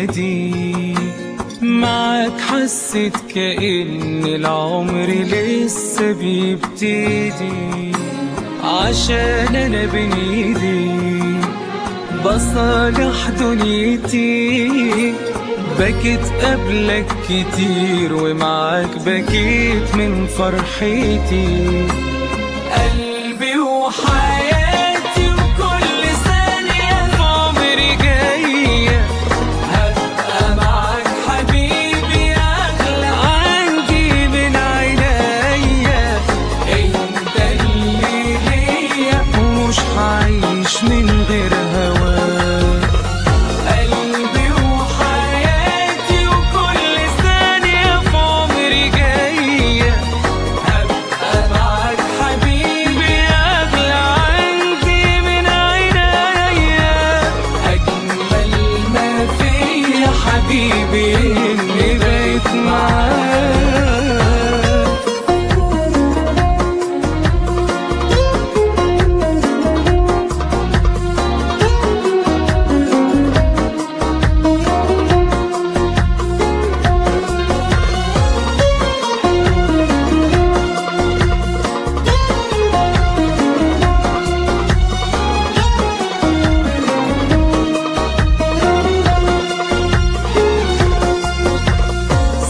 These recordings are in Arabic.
جديد. معاك حسيت كأن العمر لسه بيبتدي، عشان انا بين ايدي بصالح دنيتي. بكيت قبلك كتير ومعاك بكيت من فرحتي. قلبي وحياتي وكل ثانية في عمري جاية هبقى معاك حبيبي، أغلى عندي من عينيا. انت اللي ليا ومش هعيش من غير هواك. حبيبي إني بقيت معاك.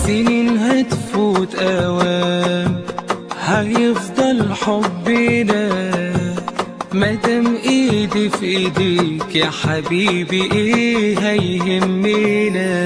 سنين هتفوت أوام هيفضل حبنا، مادام ايدي في ايديك يا حبيبي ايه هيهمنا.